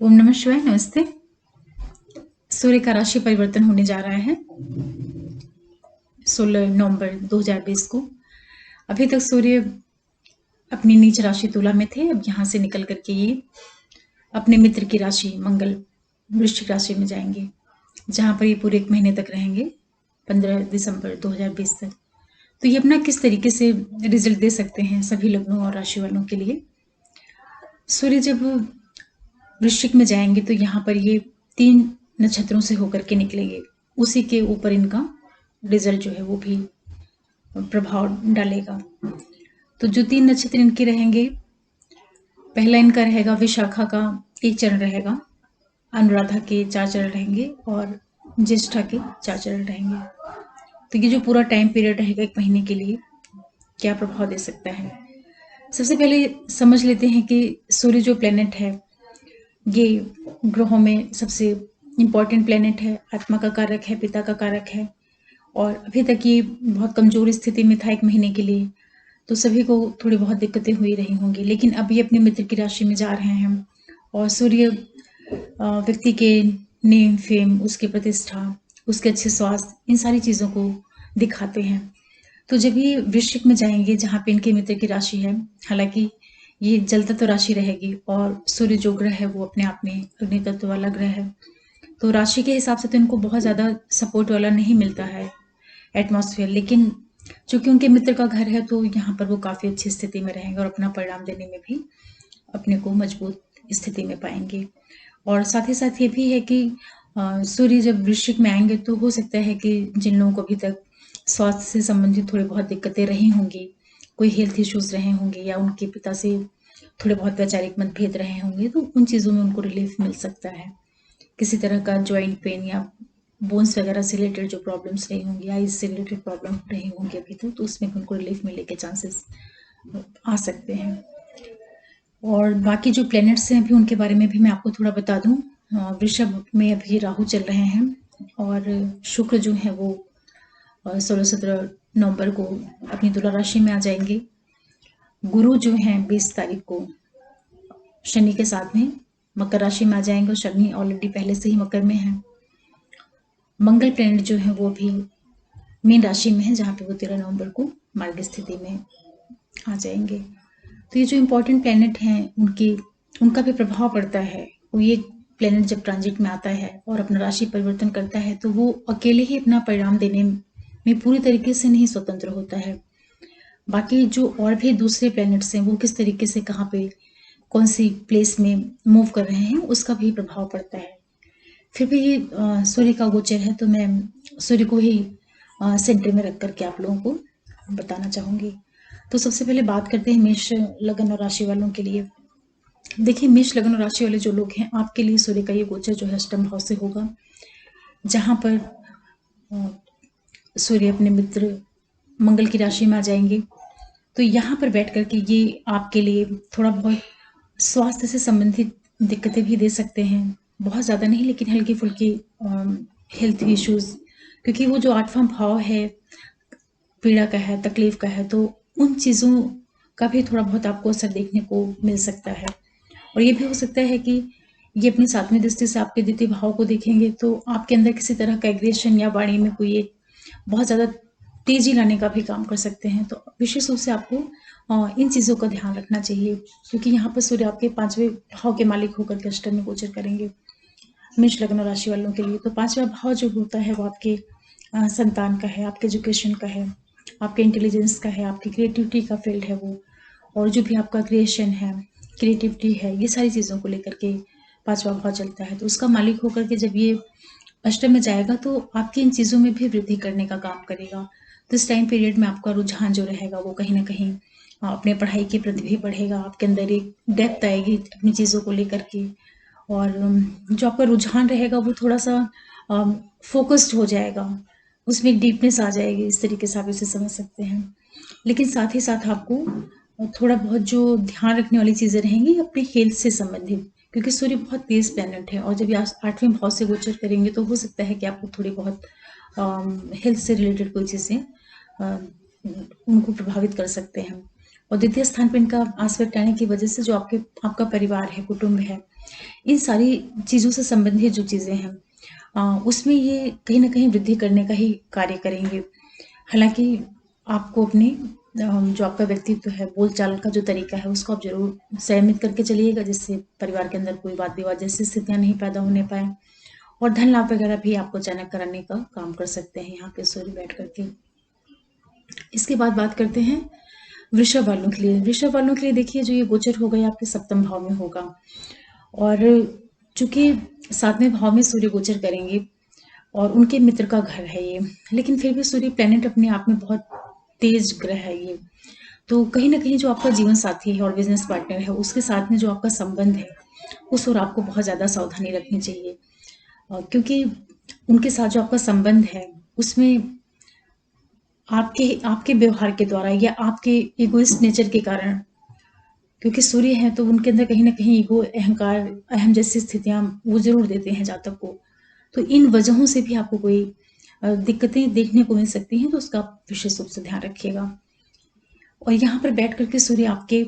ओम नमः शिवाय। नमस्ते। सूर्य का राशि परिवर्तन होने जा रहा है 16 नवंबर 2020 को। अभी तक सूर्य अपनी नीच राशि तुला में थे। अब यहाँ से निकल करके ये अपने मित्र की राशि मंगल वृश्चिक राशि में जाएंगे, जहाँ पर ये पूरे 1 महीने तक रहेंगे, 15 दिसंबर 2020 तक। तो ये अपना किस तरीके से रिजल्ट दे सकते हैं सभी लग्नों और राशि वालों के लिए। सूर्य जब वृश्चिक में जाएंगे तो यहाँ पर ये 3 नक्षत्रों से होकर के निकलेंगे। उसी के ऊपर इनका रिजल्ट जो है वो भी प्रभाव डालेगा। तो जो 3 नक्षत्र इनके रहेंगे, पहला इनका रहेगा विशाखा का 1 चरण रहेगा, अनुराधा के 4 चरण रहेंगे और ज्येष्ठा के 4 चरण रहेंगे। तो ये जो पूरा टाइम पीरियड रहेगा 1 महीने के लिए, क्या प्रभाव दे सकता है। सबसे पहले समझ लेते हैं कि सूर्य जो प्लेनेट है, ये ग्रहों में सबसे इम्पॉर्टेंट प्लेनेट है, आत्मा का कारक है, पिता का कारक है। और अभी तक ये बहुत कमजोर स्थिति में था 1 महीने के लिए, तो सभी को थोड़ी बहुत दिक्कतें हुई रही होंगी। लेकिन अब ये अपने मित्र की राशि में जा रहे हैं और सूर्य व्यक्ति के नेम फेम, उसकी प्रतिष्ठा, उसके अच्छे स्वास्थ्य, इन सारी चीज़ों को दिखाते हैं। तो जब ये वृश्चिक में जाएंगे, जहाँ पे इनके मित्र की राशि है, हालांकि ये जल तत्व राशि रहेगी और सूर्य जो ग्रह है वो अपने आप में अग्नि तत्व वाला ग्रह है, तो राशि के हिसाब से तो इनको बहुत ज़्यादा सपोर्ट वाला नहीं मिलता है एटमॉस्फेयर। लेकिन चूंकि उनके मित्र का घर है, तो यहाँ पर वो काफ़ी अच्छी स्थिति में रहेंगे और अपना परिणाम देने में भी अपने को मजबूत स्थिति में पाएंगे। और साथ ही साथ ये भी है कि सूर्य जब वृश्चिक में आएंगे तो हो सकता है कि जिन लोगों को अभी तक स्वास्थ्य से संबंधित थोड़ी बहुत दिक्कतें रही होंगी, कोई हेल्थ इश्यूज रहे होंगे या उनके पिता से थोड़े बहुत वैचारिक मतभेद रहे होंगे, तो उन चीज़ों में उनको रिलीफ मिल सकता है। किसी तरह का जॉइंट पेन या बोन्स वगैरह से रिलेटेड जो प्रॉब्लम्स रही होंगी, आईज से रिलेटेड प्रॉब्लम रही होंगी अभी तक, तो उसमें भी उनको रिलीफ मिलने के चांसेस आ सकते हैं। और बाकी जो प्लैनेट्स हैं अभी उनके बारे में भी मैं आपको थोड़ा बता दूं। वृषभ में अभी राहु चल रहे हैं और शुक्र जो है वो 16-17 नवंबर को अपनी तुला राशि में आ जाएंगे। गुरु जो है 20 तारीख को शनि के साथ में मकर राशि में आ जाएंगे और शनि ऑलरेडी पहले से ही मकर में है। मंगल प्लैनेट जो है वो भी मीन राशि में है, जहाँ पे वो 13 नवंबर को मार्ग स्थिति में आ जाएंगे। तो ये जो इम्पोर्टेंट प्लैनेट हैं उनका भी प्रभाव पड़ता है। वो ये प्लैनेट जब ट्रांजिट में आता है और अपना राशि परिवर्तन करता है, तो वो अकेले ही अपना परिणाम देने में पूरी तरीके से नहीं स्वतंत्र होता है। बाकी जो और भी दूसरे प्लैनेट्स हैं वो किस तरीके से कहाँ पे कौन सी प्लेस में मूव कर रहे हैं, उसका भी प्रभाव पड़ता है। फिर भी ये सूर्य का गोचर है, तो मैं सूर्य को ही सेंटर में रख करके आप लोगों को बताना चाहूंगी। तो सबसे पहले बात करते हैं मेष लगन और राशि वालों के लिए। देखिए, मेष लगन और राशि वाले जो लोग हैं, आपके लिए सूर्य का ये गोचर जो है अष्टम भाव से होगा, जहां पर सूर्य अपने मित्र मंगल की राशि में आ जाएंगे। तो यहाँ पर बैठ करके ये आपके लिए थोड़ा बहुत स्वास्थ्य से संबंधित दिक्कतें भी दे सकते हैं, बहुत ज़्यादा नहीं लेकिन हल्की फुल्की हेल्थ इश्यूज, क्योंकि वो जो 8वां भाव है पीड़ा का है, तकलीफ का है, तो उन चीज़ों का भी थोड़ा बहुत आपको असर देखने को मिल सकता है। और ये भी हो सकता है कि ये अपनी 7वीं दृष्टि से आपके द्वितीय भाव को देखेंगे, तो आपके अंदर किसी तरह का एग्रेशन या वाणी में कोई एक बहुत ज़्यादा तेजी लाने का भी काम कर सकते हैं। तो विशेष रूप से आपको इन चीज़ों का ध्यान रखना चाहिए, क्योंकि यहाँ पर सूर्य आपके 5वें भाव के मालिक होकर के अष्टम में गोचर करेंगे मेष लग्न राशि वालों के लिए। तो 5वां भाव जो होता है वो आपके संतान का है, आपके एजुकेशन का है, आपके इंटेलिजेंस का है, आपकी क्रिएटिविटी का फील्ड है वो, और जो भी आपका क्रिएशन है, क्रिएटिविटी है, ये सारी चीज़ों को लेकर के 5वां भाव चलता है। तो उसका मालिक होकर के जब ये अष्टम में जाएगा, तो आपकी इन चीज़ों में भी वृद्धि करने का काम करेगा। तो इस टाइम पीरियड में आपका रुझान जो रहेगा वो कहीं ना कहीं अपने पढ़ाई के प्रति भी बढ़ेगा, आपके अंदर एक डेप्थ आएगी अपनी चीज़ों को लेकर के, और जो आपका रुझान रहेगा वो थोड़ा सा फोकस्ड हो जाएगा, उसमें एक डीपनेस आ जाएगी, इस तरीके से आप इसे समझ सकते हैं। लेकिन साथ ही साथ आपको थोड़ा बहुत जो ध्यान रखने वाली चीज़ें रहेंगी अपने हेल्थ से संबंधित, क्योंकि सूर्य बहुत तेज प्लैनेट है और जब ये 8वें भाव से गोचर करेंगे तो हो सकता है कि आपको थोड़ी बहुत हेल्थ से रिलेटेड कोई चीज़ें उनको प्रभावित कर सकते हैं। और द्वितीय स्थान पर इनका आस्पेक्ट आने की वजह से जो आपका परिवार है, कुटुंब है, इन सारी चीज़ों से संबंधित जो चीज़ें हैं उसमें ये कहीं न कहीं वृद्धि करने का ही कार्य करेंगे। हालाँकि आपको अपने जो आपका व्यक्तित्व है, बोलचाल का जो तरीका है, उसको आप ज़रूर संयमित करके चलिएगा, जिससे परिवार के अंदर कोई वाद-विवाद जैसी स्थितियाँ नहीं पैदा होने पाएँ। और धन लाभ वगैरह भी आपको अचानक कराने का काम कर सकते हैं यहाँ पे सूर्य बैठ करके। इसके बाद बात करते हैं वृषभ वालों के लिए। वृषभ वालों के लिए देखिए, जो ये गोचर होगा ये आपके सप्तम भाव में होगा, और चूँकि 7वें भाव में सूर्य गोचर करेंगे और उनके मित्र का घर है ये, लेकिन फिर भी सूर्य प्लैनेट अपने आप में बहुत तेज ग्रह है ये। तो कहीं न कहीं जो आपका जीवन साथी है और बिज़नेस पार्टनर है, उसके साथ में जो आपका संबंध है, उस ओर आपको बहुत ज़्यादा सावधानी रखनी चाहिए। क्योंकि उनके साथ जो आपका संबंध है, उसमें आपके आपके व्यवहार के द्वारा या आपके इगोइस्ट नेचर के कारण, क्योंकि सूर्य है तो उनके अंदर कहीं न कहीं ईगो, अहंकार, अहम जैसी स्थितियाँ वो ज़रूर देते हैं जातक को। तो इन वजहों से भी आपको कोई दिक्कतें देखने को मिल सकती हैं, तो उसका आप विशेष रूप से ध्यान रखिएगा। और यहाँ पर बैठ कर के सूर्य आपके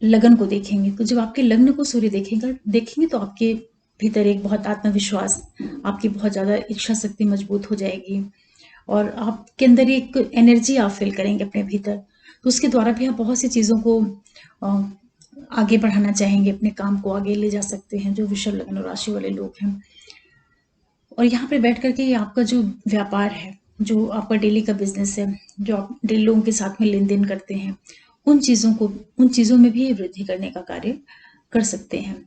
लगन को देखेंगे, तो जब आपके लग्न को सूर्य देखेंगे तो आपके भीतर एक बहुत आत्मविश्वास, आपकी बहुत ज़्यादा इच्छा शक्ति मजबूत हो जाएगी और आपके अंदर एक एनर्जी आप फ़ील करेंगे अपने भीतर। तो उसके द्वारा भी आप बहुत सी चीज़ों को आगे बढ़ाना चाहेंगे, अपने काम को आगे ले जा सकते हैं, जो वृषभ लग्न राशि वाले लोग हैं। और यहाँ पे बैठ कर के आपका जो व्यापार है, जो आपका डेली का बिज़नेस है, जो आप डेली लोगों के साथ में लेन-देन करते हैं, उन चीज़ों में भी वृद्धि करने का कार्य कर सकते हैं।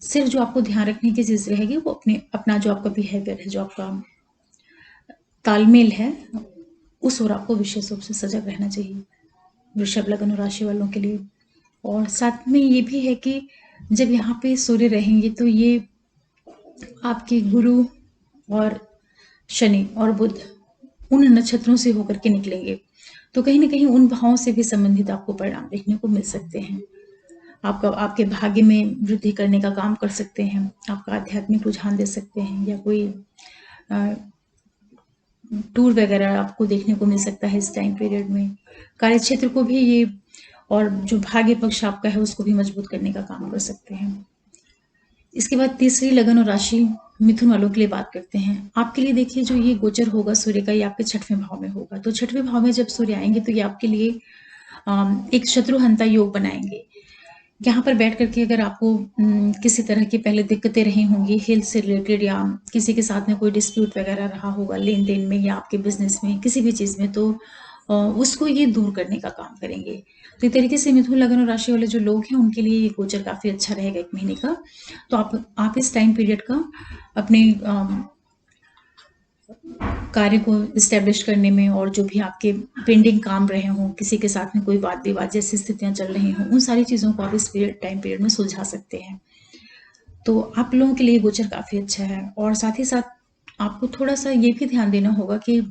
सिर्फ़ जो आपको ध्यान रखने की चीज़ रहेगी वो अपना जो आपका बिहेवियर है, जो आपका तालमेल है, उस ओर आपको विशेष रूप से सजग रहना चाहिए वृषभ लग्न राशि वालों के लिए। और साथ में ये भी है कि जब यहाँ पे सूर्य रहेंगे तो ये आपके गुरु और शनि और बुध उन नक्षत्रों से होकर के निकलेंगे, तो कहीं न कहीं उन भावों से भी संबंधित आपको परिणाम देखने को मिल सकते हैं। आपके भाग्य में वृद्धि करने का काम कर सकते हैं, आपका आध्यात्मिक रुझान दे सकते हैं, या कोई टूर वगैरह आपको देखने को मिल सकता है इस टाइम पीरियड में। कार्यक्षेत्र को भी ये, और जो भाग्य पक्ष आपका है उसको भी मजबूत करने का काम कर सकते हैं। इसके बाद तीसरी लगन और राशि मिथुन वालों के लिए बात करते हैं। आपके लिए देखिए, जो ये गोचर होगा सूर्य का, ये आपके 6वें भाव में होगा। तो 6वें भाव में जब सूर्य आएंगे तो ये आपके लिए एक शत्रुहंता योग बनाएंगे। यहाँ पर बैठ करके अगर आपको किसी तरह की पहले दिक्कतें रही होंगी हेल्थ से रिलेटेड, या किसी के साथ में कोई डिस्प्यूट वगैरह रहा होगा लेन देन में या आपके बिजनेस में, किसी भी चीज़ में, तो उसको ये दूर करने का काम करेंगे। तो एक तरीके से मिथुन लग्न और राशि वाले जो लोग हैं उनके लिए ये गोचर काफ़ी अच्छा रहेगा 1 महीने का। तो आप इस टाइम पीरियड का अपने कार्य को इस्टेब्लिश करने में, और जो भी आपके पेंडिंग काम रहे हों, किसी के साथ में कोई वाद विवाद जैसी स्थितियां चल रही हों, उन सारी चीज़ों को आप इस टाइम पीरियड में सुलझा सकते हैं। तो आप लोगों के लिए गोचर काफ़ी अच्छा है। और साथ ही साथ आपको थोड़ा सा ये भी ध्यान देना होगा कि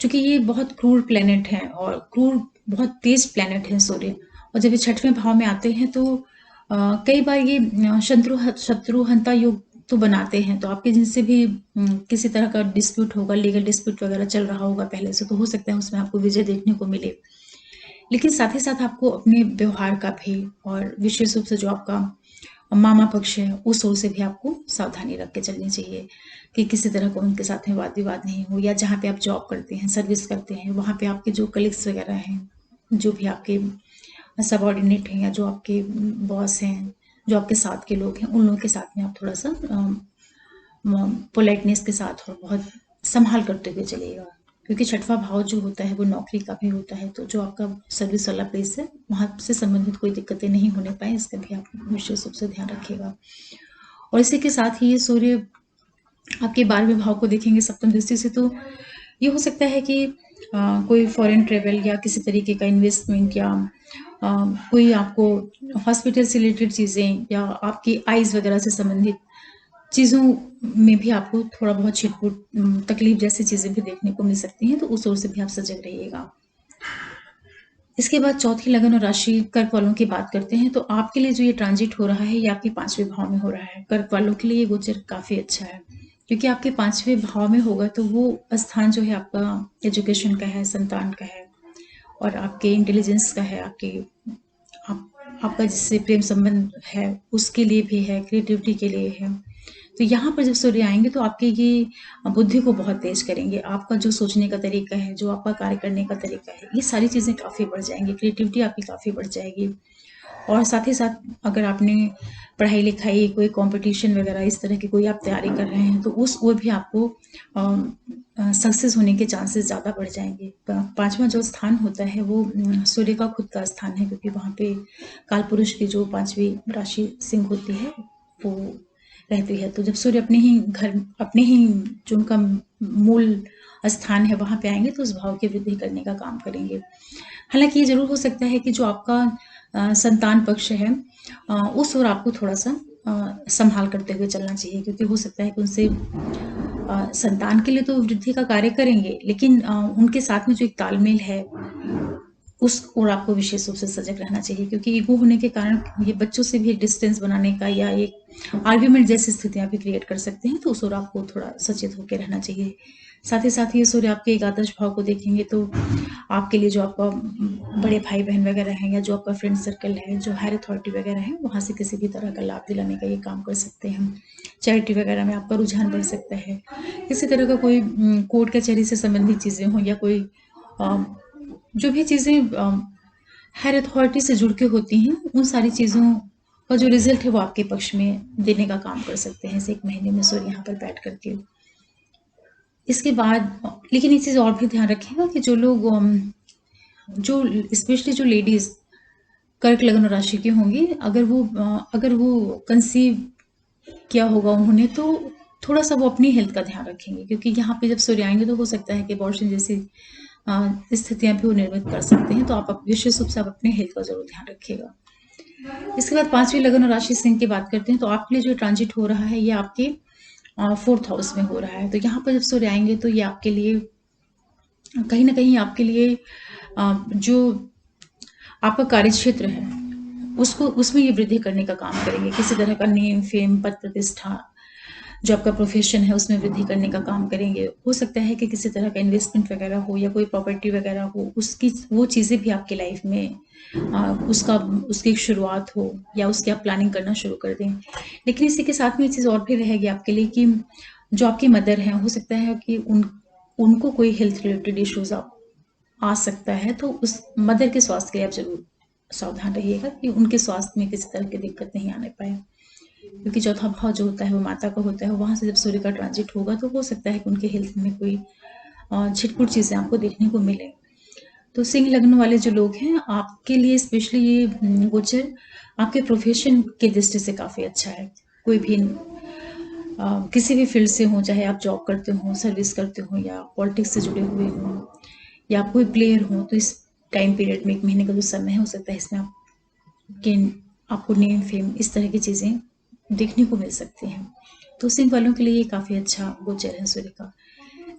चूंकि ये बहुत क्रूर प्लेनेट है और क्रूर बहुत तेज प्लेनेट है सूर्य, और जब ये 6वें भाव में आते हैं तो कई बार ये शत्रुहंता योग तो बनाते हैं। तो आपके जिनसे भी किसी तरह का डिस्प्यूट होगा, लीगल डिस्प्यूट वगैरह चल रहा होगा पहले से, तो हो सकता है उसमें आपको विजय देखने को मिले। लेकिन साथ ही साथ आपको अपने व्यवहार का भी, और विशेष रूप से जो आपका मामा पक्ष है उस ओर से भी आपको सावधानी रख के चलनी चाहिए कि किसी तरह का उनके साथ में वाद विवाद नहीं हो। या जहाँ पे आप जॉब करते हैं, सर्विस करते हैं, वहाँ पे आपके जो कलीग्स वगैरह हैं, जो भी आपके सबॉर्डिनेट हैं, या जो आपके बॉस हैं, जो आपके साथ के लोग हैं, उन लोगों के साथ में आप थोड़ा सा पोलाइटनेस के साथ और बहुत संभाल करते हुए चलिएगा। क्योंकि 6वां भाव जो होता है वो नौकरी का भी होता है, तो जो आपका सर्विस वाला प्लेस है वहाँ से संबंधित कोई दिक्कतें नहीं होने पाए, इसका भी आप विशेष रूप से ध्यान रखिएगा। और इसी के साथ ही ये सूर्य आपके 12वें भाव को देखेंगे सप्तम दृष्टि से, तो ये हो सकता है कि कोई फॉरेन ट्रेवल या किसी तरीके का इन्वेस्टमेंट, या कोई आपको हॉस्पिटल से रिलेटेड चीज़ें, या आपकी आइज़ वगैरह से संबंधित चीज़ों में भी आपको थोड़ा बहुत छिटपुट तकलीफ जैसी चीज़ें भी देखने को मिल सकती हैं, तो उस ओर से भी आप सजग रहिएगा। इसके बाद चौथी लगन और राशि कर्क वालों की बात करते हैं। तो आपके लिए जो ये ट्रांजिट हो रहा है ये आपके 5वें भाव में हो रहा है। कर्क वालों के लिए ये गोचर काफ़ी अच्छा है, क्योंकि आपके 5वें भाव में होगा तो वो स्थान जो है आपका एजुकेशन का है, संतान का है, और आपके इंटेलिजेंस का है, आपके आपका जिससे प्रेम संबंध है उसके लिए भी है, क्रिएटिविटी के लिए है। तो यहाँ पर जब सूर्य आएँगे तो आपकी ये बुद्धि को बहुत तेज़ करेंगे। आपका जो सोचने का तरीका है, जो आपका कार्य करने का तरीका है, ये सारी चीज़ें काफ़ी बढ़ जाएँगी, क्रिएटिविटी आपकी काफ़ी बढ़ जाएगी। और साथ ही साथ अगर आपने पढ़ाई-लिखाई, कोई कॉम्पिटिशन वगैरह इस तरह की कोई आप तैयारी कर रहे हैं, तो उस ओर भी आपको सक्सेस होने के चांसेस ज़्यादा बढ़ जाएँगे। प 5वां जो स्थान होता है वो सूर्य का खुद का स्थान है, क्योंकि वहाँ पे कालपुरुष की जो 5वीं राशि सिंह होती है, वो रहती है। तो जब सूर्य अपने ही जो उनका मूल स्थान है वहाँ पे आएँगे तो उस भाव की वृद्धि करने का काम करेंगे। हालाँकि ये ज़रूर हो सकता है कि जो आपका संतान पक्ष है, उस ओर आपको थोड़ा-सा संभाल करते हुए चलना चाहिए, क्योंकि हो सकता है कि उनसे संतान के लिए तो वृद्धि का कार्य करेंगे, लेकिन उनके साथ में जो एक तालमेल है, उस ओर आपको विशेष रूप से सजग रहना चाहिए, क्योंकि ईगो होने के कारण ये बच्चों से भी एक डिस्टेंस बनाने का या एक आर्ग्यूमेंट जैसी स्थितियाँ भी क्रिएट कर सकते हैं, तो उस ओर आपको थोड़ा सचेत होकर रहना चाहिए। साथ ही साथ ये सूर्य आपके एकादश भाव को देखेंगे तो आपके लिए जो आपका बड़े भाई-बहन वगैरह हैं या जो आपका फ्रेंड सर्कल है, जो हायर अथॉरिटी वगैरह है, वहाँ से किसी भी तरह का लाभ दिलाने का ये काम कर सकते हैं। चैरिटी वगैरह में आपका रुझान बढ़ सकता है। किसी तरह का कोई कोर्ट कचहरी से संबंधित चीज़ें हों या कोई अ, जो भी चीज़ें हायर अथॉरिटी से जुड़ के होती हैं, उन सारी चीज़ों का जो रिज़ल्ट है वो आपके पक्ष में देने का काम कर सकते हैं इस 1 महीने में सूर्य यहाँ पर बैठ कर के। इसके बाद लेकिन एक चीज़ और भी ध्यान रखिएगा कि जो लोग जो स्पेशली जो लेडीज़ कर्क लग्न राशि की होंगी, अगर वो कंसीव किया होगा उन्होंने, तो थोड़ा-सा वो अपनी हेल्थ का ध्यान रखेंगे, क्योंकि यहाँ पे जब सूर्य आएँगे तो हो सकता है कि अबॉर्शन जैसी स्थितियाँ भी वो निर्मित कर सकते हैं, तो आप विशेष रूप से आप अपने हेल्थ का ज़रूर ध्यान रखिएगा। इसके बाद 5वीं लग्न राशि सिंह की बात करते हैं, तो आपके लिए जो ट्रांजिट हो रहा है ये आपके 4th हाउस में हो रहा है। तो यहाँ पर जब सूर्य आएँगे तो ये आपके लिए कहीं न कहीं आपके लिए जो आपका कार्यक्षेत्र है, उसमें ये वृद्धि करने का काम करेंगे। किसी तरह का नेम, फेम, पद प्रतिष्ठा, जो आपका प्रोफ़ेशन है उसमें वृद्धि करने का काम करेंगे। हो सकता है कि किसी तरह का इन्वेस्टमेंट वगैरह हो या कोई प्रॉपर्टी वगैरह हो, उसकी वो चीज़ें भी आपकी लाइफ़ में उसकी एक शुरुआत हो या उसकी आप प्लानिंग करना शुरू कर दें। लेकिन इसी के साथ में एक चीज़ और भी रहेगी आपके लिए कि जो आपकी मदर हैं, हो सकता है कि उनको कोई हेल्थ रिलेटेड इश्यूज़ आ सकता है, तो उस मदर के स्वास्थ्य के लिए आप ज़रूर सावधान रहिएगा कि उनके स्वास्थ्य में किसी तरह की दिक्कत नहीं आने पाए। क्योंकि चौथा भाव जो होता है वो माता का होता है, वहाँ से जब सूर्य का ट्रांजिट होगा तो हो सकता है कि उनके हेल्थ में कोई छिटपुट चीज़ें आपको देखने को मिलें। तो सिंह लग्न वाले जो लोग हैं, आपके लिए स्पेशली ये गोचर आपके प्रोफ़ेशन की दृष्टि से काफ़ी अच्छा है। कोई भी किसी भी फ़ील्ड से हो, चाहे आप जॉब करते हो, सर्विस करते हो या पॉलिटिक्स से जुड़े हुए हों या आप कोई प्लेयर हो, तो इस टाइम पीरियड में 1 महीने का जो समय है, हो सकता है इसमें आपको नेम, फेम इस तरह की चीज़ें देखने को मिल सकती हैं। तो सिंह वालों के लिए ये काफ़ी अच्छा गोचर है सूर्य का।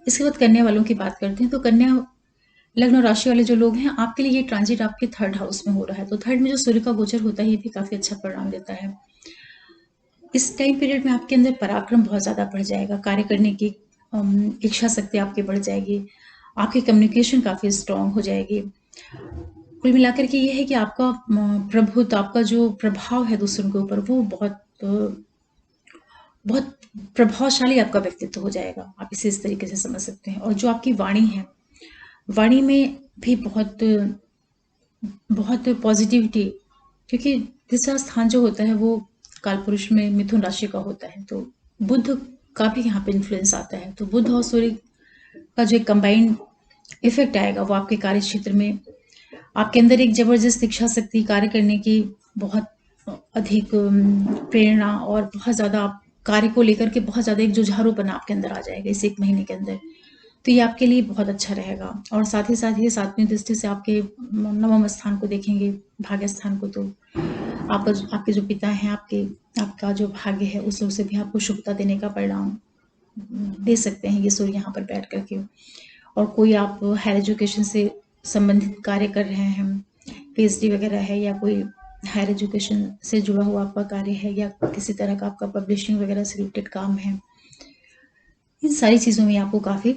इसके बाद कन्या वालों की बात करते हैं, तो कन्या लग्न और राशि वाले जो लोग हैं, आपके लिए ये ट्रांजिट आपके 3rd हाउस में हो रहा है। तो 3rd में जो सूर्य का गोचर होता है, ये भी काफ़ी अच्छा परिणाम देता है। इस टाइम पीरियड में आपके अंदर पराक्रम बहुत ज़्यादा बढ़ जाएगा, कार्य करने की इच्छा शक्ति आपकी बढ़ जाएगी, आपकी कम्युनिकेशन काफ़ी स्ट्रॉन्ग हो जाएगी। कुल मिलाकर के ये है कि आपका प्रभुत्व, आपका जो प्रभाव है दूसरों के ऊपर, वो बहुत प्रभावशाली आपका व्यक्तित्व हो जाएगा। आप इसे इस तरीके से समझ सकते हैं। और जो आपकी वाणी है, वाणी में भी बहुत पॉजिटिविटी, क्योंकि तीसरा स्थान जो होता है वो कालपुरुष में मिथुन राशि का होता है, तो बुध का भी यहाँ पे इन्फ्लुएंस आता है। तो बुध और सूर्य का जो एक कंबाइंड इफेक्ट आएगा वो आपके कार्य क्षेत्र में आपके अंदर एक जबरदस्त इच्छा शक्ति, कार्य करने की बहुत अधिक प्रेरणा और बहुत ज़्यादा आप कार्य को लेकर के बहुत ज़्यादा एक जुझारूपना आपके अंदर आ जाएगा इस 1 महीने के अंदर। तो ये आपके लिए बहुत अच्छा रहेगा। और साथ ही साथ ये 7वीं दृष्टि से आपके 9वें स्थान को देखेंगे, भाग्य स्थान को, तो आपके जो पिता हैं, आपका जो भाग्य है, उस ओर से भी आपको शुभता देने का परिणाम दे सकते हैं ये सूर्य यहाँ पर बैठ कर के। और कोई आप हायर एजुकेशन से संबंधित कार्य कर रहे हैं, पीएचडी वगैरह है या कोई हायर एजुकेशन से जुड़ा हुआ आपका कार्य है या किसी तरह का आपका पब्लिशिंग वगैरह से रिलेटेड काम है, इन सारी चीज़ों में आपको काफ़ी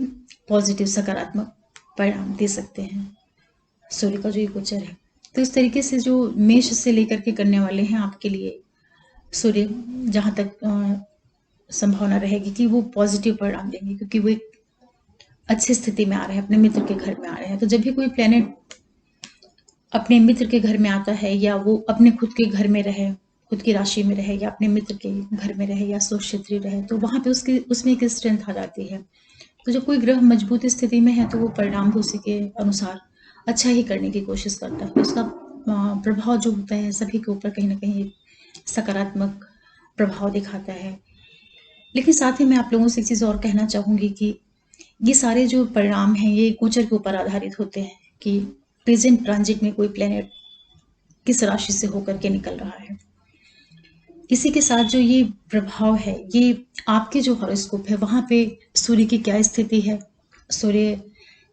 पॉजिटिव सकारात्मक परिणाम दे सकते हैं सूर्य का जो ये गोचर है। तो इस तरीके से जो मेष से लेकर के करने वाले हैं आपके लिए सूर्य, जहाँ तक संभावना रहेगी कि वो पॉजिटिव परिणाम देंगे, क्योंकि वो एक अच्छी स्थिति में आ रहे हैं, अपने मित्र के घर में आ रहे हैं। तो जब भी कोई प्लेनेट अपने मित्र के घर में आता है, या वो अपने खुद के घर में रहे, खुद की राशि में रहे, या अपने मित्र के घर में रहे, या स्वक्षेत्री रहे, तो वहां पे उसमें एक स्ट्रेंथ आ जाती है। तो जब कोई ग्रह मजबूत स्थिति में है तो वो परिणाम भी उसी के अनुसार अच्छा ही करने की कोशिश करता है। तो उसका प्रभाव जो होता है सभी के ऊपर कहीं ना कहीं सकारात्मक प्रभाव दिखाता है। लेकिन साथ ही मैं आप लोगों से एक चीज़ और कहना चाहूँगी कि ये सारे जो परिणाम हैं ये गोचर के ऊपर आधारित होते हैं कि प्रेजेंट ट्रांजिट में कोई प्लेनेट किस राशि से होकर के निकल रहा है। इसी के साथ जो ये प्रभाव है, ये आपके जो हॉरोस्कोप है वहाँ पे सूर्य की क्या स्थिति है, सूर्य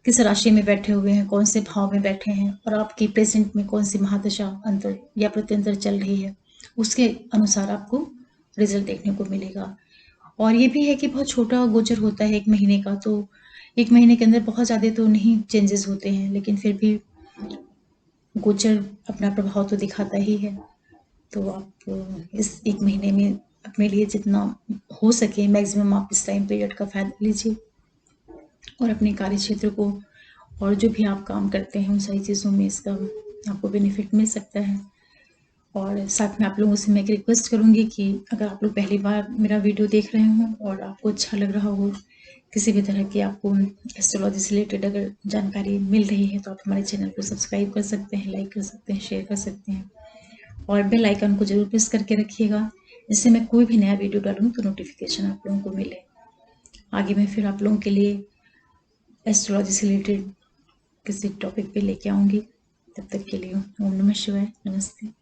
किस राशि में बैठे हुए हैं, कौन से भाव में बैठे हैं, और आपकी प्रेजेंट में कौन सी महादशा अंतर या प्रत्यंतर चल रही है, उसके अनुसार आपको रिजल्ट देखने को मिलेगा। और ये भी है कि बहुत छोटा गोचर होता है 1 महीने का, तो 1 महीने के अंदर बहुत ज़्यादा तो नहीं चेंजेस होते हैं, लेकिन फिर भी गोचर अपना प्रभाव तो दिखाता ही है। तो आप इस 1 महीने में अपने लिए जितना हो सके मैक्सिमम आप इस टाइम पीरियड का फ़ायदा लीजिए, और अपने कार्य क्षेत्र को और जो भी आप काम करते हैं उन सारी चीज़ों में इसका आपको बेनिफिट मिल सकता है। और साथ में आप लोगों से मैं एक रिक्वेस्ट करूँगी कि अगर आप लोग पहली बार मेरा वीडियो देख रहे हों और आपको अच्छा लग रहा हो, किसी भी तरह की आपको एस्ट्रोलॉजी से रिलेटेड अगर जानकारी मिल रही है, तो आप हमारे चैनल को सब्सक्राइब कर सकते हैं, लाइक कर सकते हैं, शेयर कर सकते हैं, और बेल आइकन को जरूर प्रेस करके रखिएगा, जिससे मैं कोई भी नया वीडियो डालूँ तो नोटिफिकेशन आप लोगों को मिले। आगे मैं फिर आप लोगों के लिए एस्ट्रोलॉजी से रिलेटेड किसी टॉपिक पे लेके आऊँगी। तब तक के लिए ओम नमः शिवाय, नमस्ते।